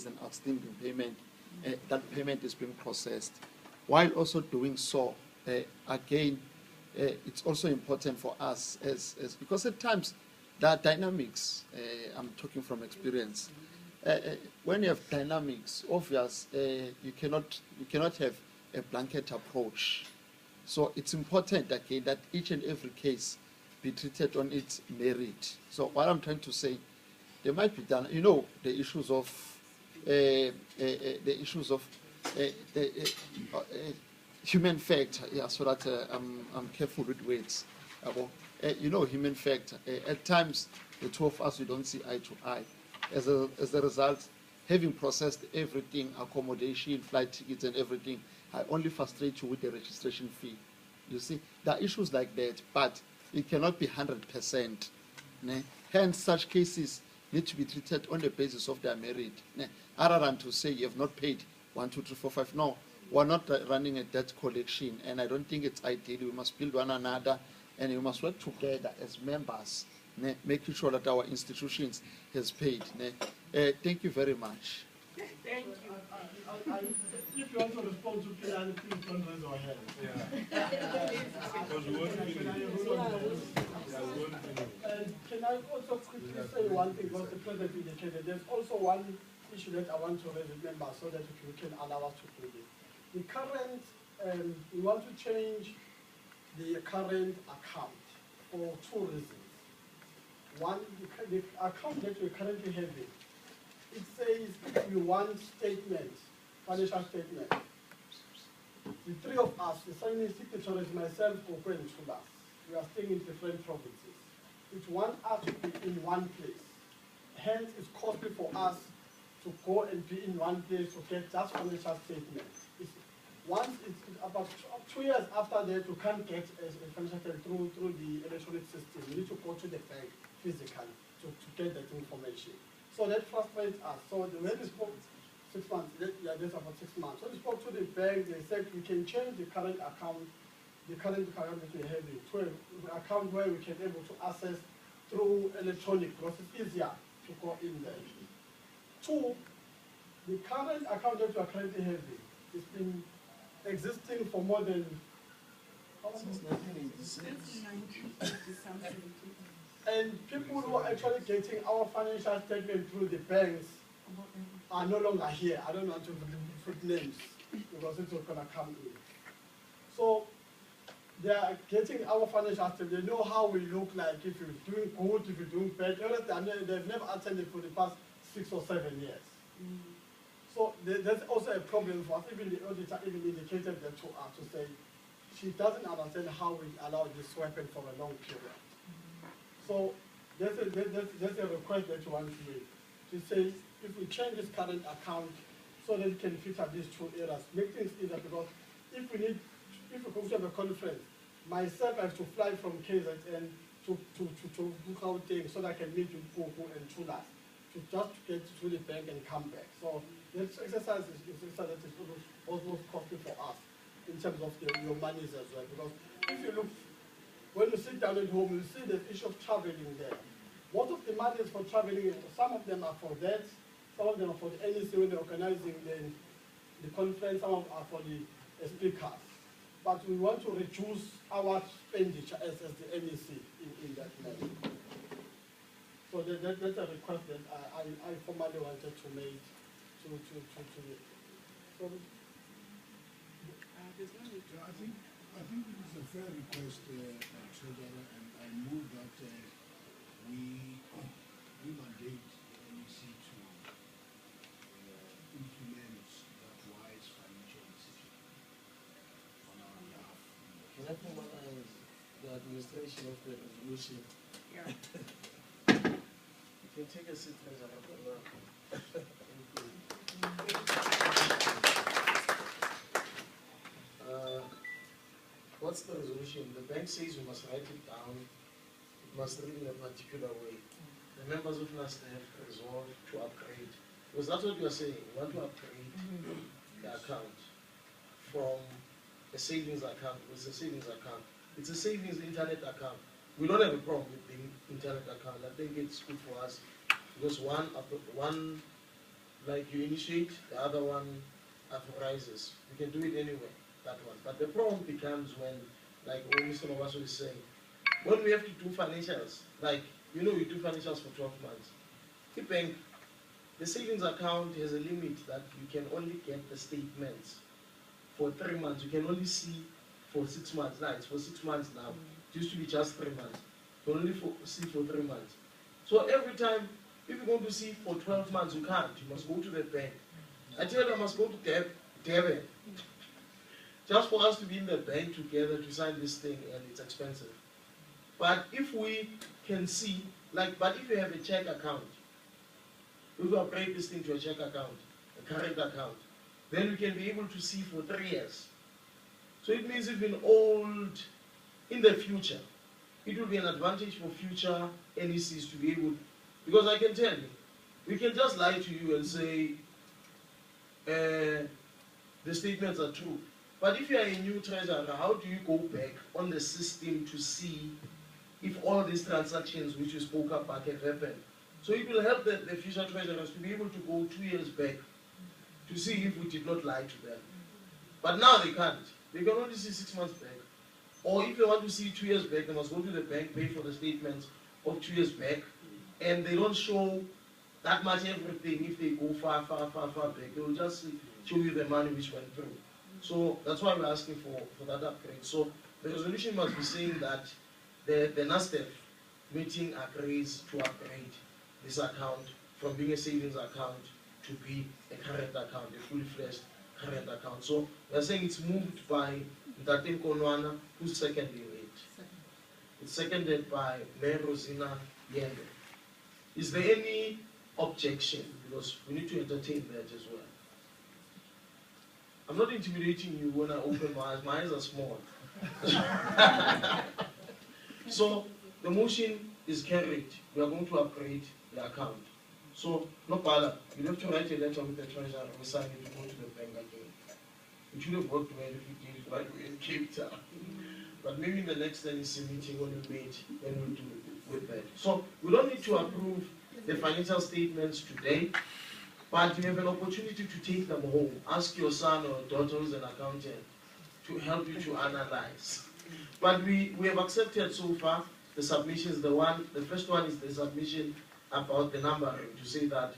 is an outstanding payment, that payment is being processed. While also doing so, again, it's also important for us as because at times there are dynamics. I'm talking from experience. When you have dynamics, obvious, you cannot have a blanket approach. So it's important again that each and every case be treated on its merit. So what I'm trying to say, there might be done. The issues of the human factor. Yeah, so that I'm careful with words. Human factor. At times, the two of us, we don't see eye to eye. As a result, having processed everything, accommodation, flight tickets, and everything, I only frustrate you with the registration fee. You see, there are issues like that, but it cannot be 100%. Hence, such cases need to be treated on the basis of their merit. Other than to say you have not paid 1, 2, 3, 4, 5. No, we're not running a debt collection, and I don't think it's ideal. We must build one another, and we must work together as members, making sure that our institutions has paid. Thank you very much. Thank you. If you want to respond to Pilar, please don't raise your hand. Can I also quickly say one thing, because the President indicated there's also one issue that I want to raise with members so that we can allow us to do this. The current, we want to change the current account for 2 reasons. One, the account that we're currently having, it says if we want statements, financial statement. The 3 of us, the signing signatories, myself, Oko and Chulas, we are staying in different provinces. It wants us to be in one place. Hence, it's costly for us to go and be in one place to get just financial statements. Once it's about 2 years after that, you can't get a financial statement through the electronic system. You need to go to the bank physically to get that information. So that frustrates us. So when we spoke 6 months, that's about 6 months. So we spoke to the bank, they said we can change the current account that we have to an account where we can be able to access through electronic, because it's easier to go in there. 2, the current account that we are currently having has been existing for more than since 1986. And people who are actually getting our financial statement through the banks are no longer here. I don't want to put names because it's not going to come in. So they are getting our financial statement. They know how we look like, if you're doing good, if you're doing bad. They've never attended for the past 6 or 7 years. So there's also a problem for us. Even the auditor even indicated that to us to say she doesn't understand how we allow this to happen for a long period. So there's a request that you want to make to say if we change this current account so that it can feature these 2 areas, make things easier, because if we go to have a conference, myself I have to fly from KZN to book out things so that I can meet with Koko and Chulas to just get to the bank and come back. So this exercise is almost costly for us in terms of your monies as well. Because if you look, when you sit down at home, you see the issue of traveling there. Most of the money is for traveling. Some of them are for that. Some of them are for the NEC when they're organizing the conference. Some of them are for the speakers. But we want to reduce our expenditure as the NEC in that manner. So that's a request that I formally wanted to make to so, I think it is a fair request, Treasurer, and I move that we mandate the NEC to implement that wise financial decision on our behalf. Can I formalize the administration of the resolution? Yeah. You can take a seat, Treasurer. What's the resolution? The bank says we must write it down. It must read in a particular way. The members of Nasdev resolve to upgrade. Because that's what you are saying. We want to upgrade the account from a savings account. It's a savings account. It's a savings internet account. We don't have a problem with the internet account. I think it's good for us because one like you initiate, the other one authorizes. You can do it anyway, that one. But the problem becomes when, like what Mr. Mabaso is saying, when we have to do financials, like, you know, we do financials for 12 months. The bank, the savings account has a limit that you can only get the statements for 3 months. You can only see for 6 months. Now it's for 6 months now. It used to be just 3 months. You can only see for 3 months. So every time, if you're going to see for 12 months, you can't. You must go to the bank. I tell you, I must go to Devon. Just for us to be in the bank together to sign this thing, and it's expensive. But if we can see, like, but if you have a check account, if you upgrade this thing to a check account, a current account, then we can be able to see for 3 years. So it means if in the future, it will be an advantage for future NECs to be able, because I can tell you, we can just lie to you and say, the statements are true. But if you are a new treasurer, how do you go back on the system to see if all these transactions which you spoke about have happened? So it will help the future treasurers to be able to go 2 years back to see if we did not lie to them. But now they can't. They can only see 6 months back. Or if they want to see 2 years back, they must go to the bank, pay for the statements of 2 years back, and they don't show that much everything if they go far back. They will just show you the money which went through. So that's why we're asking for that upgrade. So the resolution must be saying that the Nasdev meeting agrees to upgrade this account from being a savings account to be a current account, a fully fledged current account. So we're saying it's moved by Ntate Konwana, who's seconding it. It's seconded by Mayor Rosina Yende. Is there any objection? Because we need to entertain that as well. I'm not intimidating you when I open my eyes. My eyes are small. So the motion is carried. We are going to upgrade the account. So, no bother. You have to write a letter with the treasurer and sign it to go to the bank again. It should have worked well if you did it right away in Cape Town. But maybe in the next NEC meeting when we meet, then we'll do with that. So we don't need to approve the financial statements today, but you have an opportunity to take them home. Ask your son or daughter who's an accountant to help you to analyze. But we have accepted so far the submissions. The first one is the submission about the numbering, to say that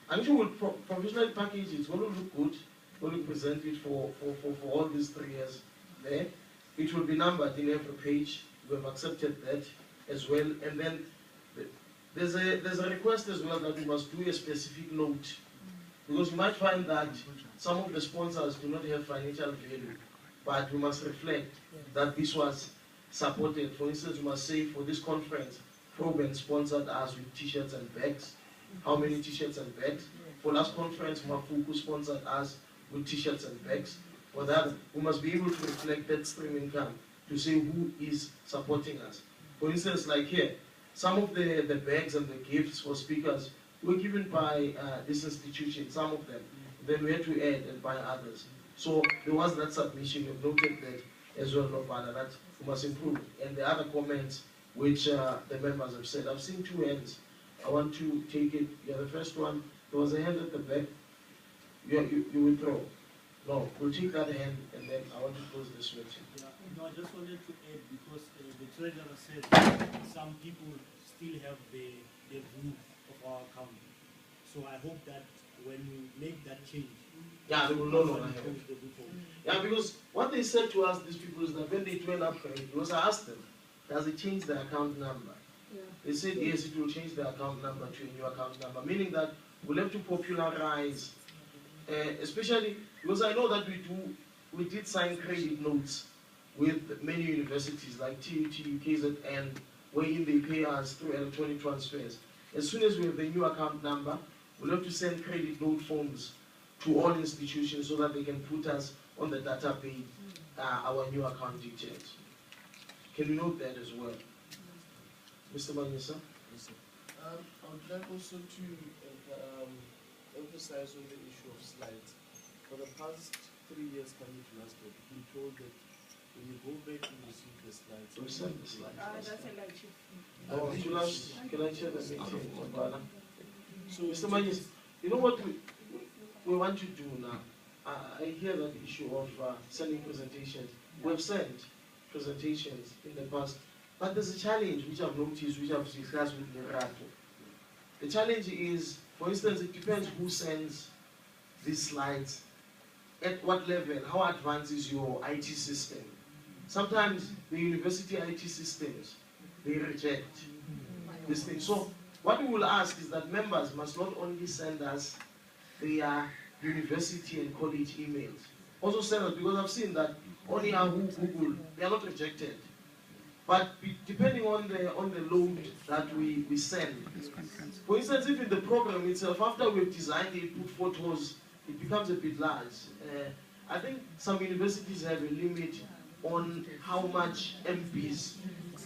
I'm sure with provisional package it's going to look good, going to present it for all these 3 years there. It will be numbered in every page. We have accepted that as well. And then there's a request as well that we must do a specific note, because you might find that some of the sponsors do not have financial value, but we must reflect that this was supported. For instance, we must say for this conference, Proben sponsored us with t-shirts and bags. How many t-shirts and bags? For last conference, Mafuku sponsored us with t-shirts and bags. For that, we must be able to reflect that stream income to say who is supporting us. For instance, like here, some of the bags and the gifts for speakers were given by this institution, some of them. Then we had to add and buy others. So there was that submission. You've noted that as well, Nopana, that we must improve. And the other comments which the members have said. I've seen 2 hands. I want to take it. Yeah, the first one, there was a hand at the back. You withdraw. No, we'll take that hand and then I want to close this meeting. Yeah, no, I just wanted to add, because the treasurer said some people still have the view of our account. So I hope that when we make that change, yeah, they will no longer have it. Yeah, because what they said to us, these people, is that when they do an upgrade, because I asked them, does it change the account number? Yeah. They said yes, it will change the account number to a new account number, meaning that we'll have to popularize, especially because I know that we did sign credit notes with many universities like TUT, KZN, wherein they pay us through electronic transfers. As soon as we have the new account number, we'll have to send credit note forms to all institutions so that they can put us on the database, our new account details. Can you note that as well? Mr. Manyisa? Yes, sir. I would like also to emphasize on the issue of slides. For the past 3 years coming to Nasdev, we've been told that when you go back and receive the slides, we send the slides. That's a light can I share the meeting? So Mr. Manyisa, you know what we want to do now? I hear that issue of sending presentations. We've sent presentations in the past, but there's a challenge which I've noticed, which I've discussed with Lerato. The challenge is, for instance, it depends who sends these slides, at what level, how advanced is your IT system. Sometimes the university IT systems, they reject this thing. So what we will ask is that members must not only send us their university and college emails, also send us, because I've seen that on Yahoo, Google, they are not rejected. But depending on the load that we send. For instance, if in the program itself, after we've designed it, put photos, it becomes a bit large. I think some universities have a limit on how much MBs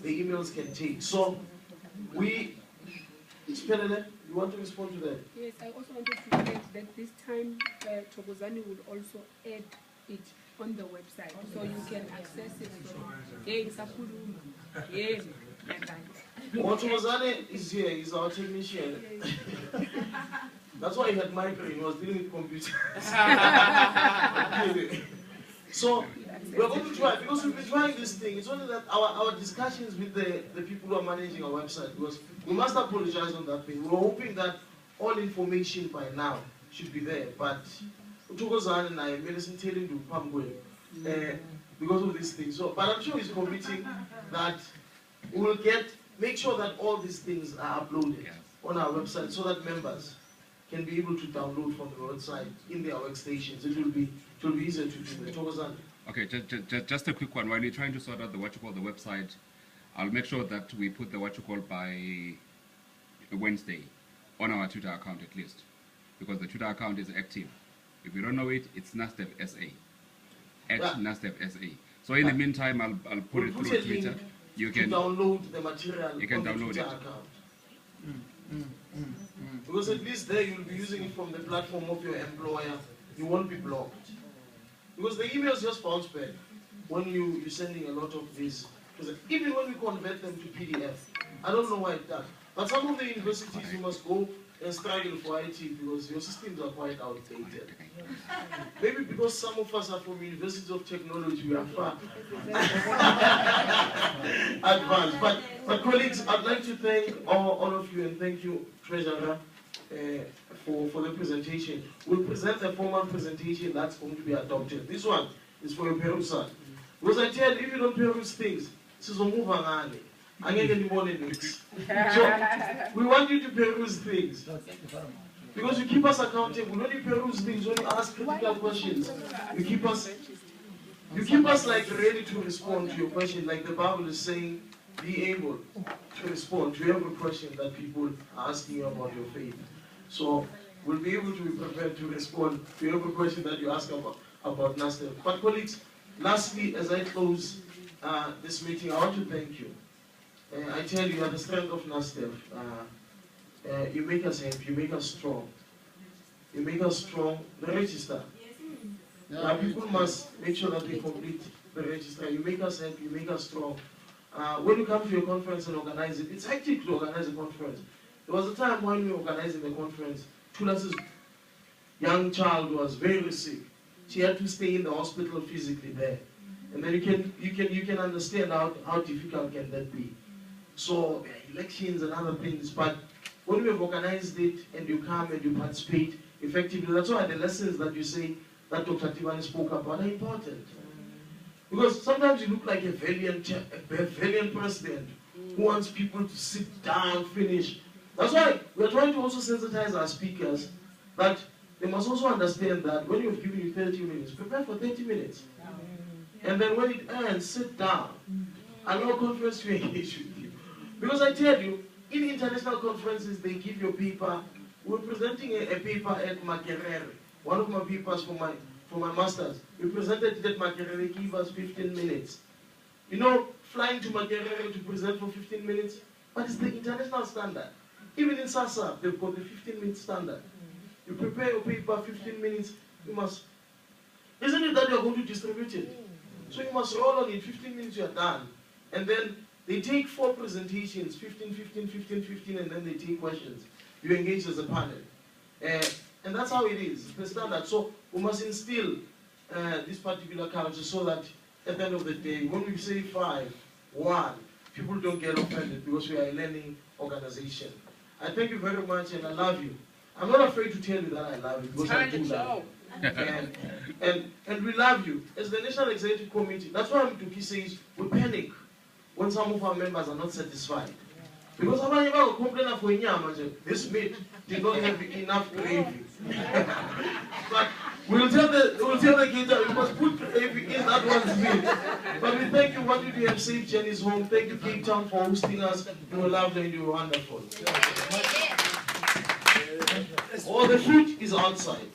the emails can take. So Spelele, you want to respond to that? Yes, I also wanted to add that this time Thokozani would also add it on the website, so you can access it from Thokozani is here, he's our technician. That's why he had migraine, he was dealing with computers. So we're going to try, because we've been trying this thing. It's only that our discussions with the people who are managing our website, because we must apologize on that thing. We were hoping that all information by now should be there, but Thokozani and I made us telling to Pamwe because of this thing. So, but I'm sure he's committing that we will make sure that all these things are uploaded on our website, so that members can be able to download from the website in their workstations. It will be easier to do that. Thokozani. Okay, just a quick one. While you're trying to sort out the website, I'll make sure that we put the by Wednesday on our Twitter account at least, because the Twitter account is active. If you don't know it, it's Nasdev SA, Nasdev SA. So in the meantime, I'll put it through Twitter. You can download the material. You can on the download Twitter it. Account. Because at least there you'll be using it from the platform of your employer. You won't be blocked. Because the emails just bounce back when you're sending a lot of these. Because even when we convert them to PDF, I don't know why it does. But some of the universities, you must go and struggle for IT because your systems are quite outdated. Maybe because some of us are from universities of technology, we are far advanced. But colleagues, I'd like to thank all of you, and thank you, Treasurer, for the presentation. We'll present a formal presentation that's going to be adopted. This one is for your perusal. Because I tell you, if you don't peruse things, this is a move on. So we want you to peruse things. Because you keep us accountable. When you peruse things, when you ask critical questions, you keep us like ready to respond to your question. Like the Bible is saying, be able to respond to every question that people are asking you about your faith. So we'll be able to be prepared to respond to every question that you ask about Nasdev. But colleagues, lastly, as I close this meeting, I want to thank you. I tell you, are the strength of Nasdev. You make us happy, you make us strong. You make us strong. The register. People must make sure that they complete the register. You make us happy, you make us strong. When you come to your conference and organize it, it's hectic to organize a conference. There was a time when we were organizing the conference, Tulas's young child was very sick. She had to stay in the hospital physically there. And then you can understand how difficult can that be. So elections and other things, but when we have organized it and you come and you participate effectively, that's why the lessons that you say that Dr. Tivani spoke about are important. Because sometimes you look like a valiant president who wants people to sit down, finish. That's why we're trying to also sensitize our speakers that they must also understand that when you've given you 30 minutes, prepare for 30 minutes. And then when it ends, sit down. Allow conference to engage with you. Because I tell you, in international conferences, they give you a paper. We're presenting a paper at Makerere, one of my papers for my master's. We presented it at Makerere, gave us 15 minutes. You know, flying to Makerere to present for 15 minutes, but it's the international standard. Even in SASA, they've got the 15-minute standard. You prepare your paper, 15 minutes, you must. Isn't it that you're going to distribute it? So you must roll on in 15 minutes, you're done. And then they take 4 presentations, 15, 15, 15, 15, and then they take questions. You engage as a panel. And that's how it is. It's the standard. So we must instill this particular culture so that at the end of the day, when we say 5, 1, people don't get offended because we are a learning organization. I thank you very much and I love you. I'm not afraid to tell you that I love you because I do love you. And we love you. As the National Executive Committee, that's why Mtuki says we panic when some of our members are not satisfied. Because abanye complain for inyama, this meat did not have enough gravy. But we'll tell the kids that we must put gravy in that one's meat. But we thank you, what you have saved Jenny's home. Thank you, Cape Town, for hosting us. You were lovely and you were wonderful. All the food is outside.